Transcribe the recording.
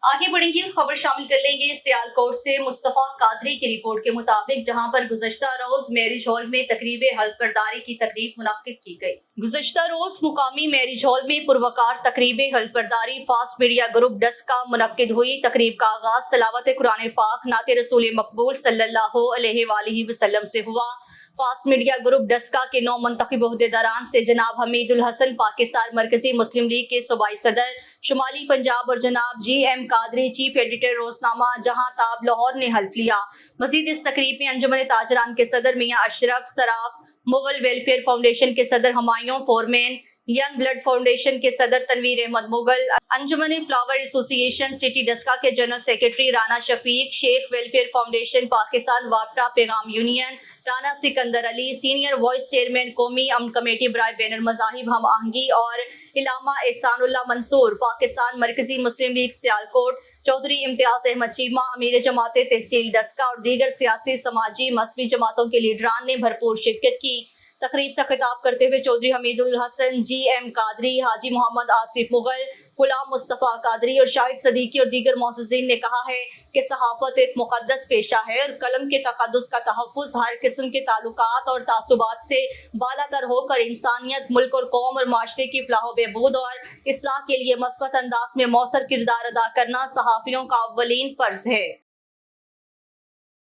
आगे बढ़ेंगे और खबर शामिल कर लेंगे सियालकोट से मुस्तफा कादरी की रिपोर्ट के मुताबिक, जहां पर गुज़श्ता रोज मैरिज हॉल में तकरीब हल्फबरदारी की तकरीब मुनक्किद की गई। गुज़श्ता रोज मुकामी मैरिज हॉल में पुरवकार तकरीब हल्फबरदारी फास्ट मीडिया ग्रुप डस्का मुनक्किद हुई। तकरीब का आगाज तलावत कुरान पाक नाते रसूल मकबूल सल्लल्लाहु अलैहि वसल्लम से हुआ। फास्ट मीडिया ग्रुप डस्का के 9 मुंतखब ओहदेदारान से जनाब हमीदुल हसन पाकिस्तान मरकजी मुस्लिम लीग के सूबाई सदर शुमाली पंजाब और जनाब GM कादरी चीफ एडिटर रोजनामा जहां ताब लाहौर ने हल्फ लिया। मजीद इस तकरीब में अंजुमन ताजरान के सदर मियाँ अशरफ सराफ, मुगल वेलफेयर फाउंडेशन के सदर Humayun Foreman, young blood foundation के सदर Tanveer Ahmed Mughal, Anjuman flower association city Daska के general secretary Rana Shafiq, Sheikh welfare foundation Pakistan वापटा Paigham union Rana Sikandar Ali, senior vice chairman Qaumi Aman committee बराए बैनुल मज़ाहिब हम आहंगी और इलामा एहसानुल्लाह मंसूर पाकिस्तान मरकजी मुस्लिम लीग सियालकोट, चौधरी इम्तियाज अहमद चीमा अमीर जमात तहसील डस्का और दीगर सियासी समाजी मजहबी जमातों के लीडरान ने भरपूर शिरकत की। तकरीब से खिताब करते हुए चौधरी हमीदुल हसन, GM कादरी, हाजी मोहम्मद आसिफ मुगल, गुलाम मुस्तफ़ा कादरी और शाहिद सदीकी और दीगर मोअज़्ज़िज़ीन ने कहा है कि सहाफ़त एक मुक़द्दस पेशा है और कलम के तक़द्दुस का तहफ़्फ़ुज़ हर किस्म के ताल्लुकात और तासुबात से बालातर होकर इंसानियत, मुल्क और कौम और माशरे की फ़लाह व बहबूद और इस्लाह के लिए मस्बत अंदाज में मौसर किरदार अदा करना सहाफ़ियों का अव्वलीन फ़र्ज़ है।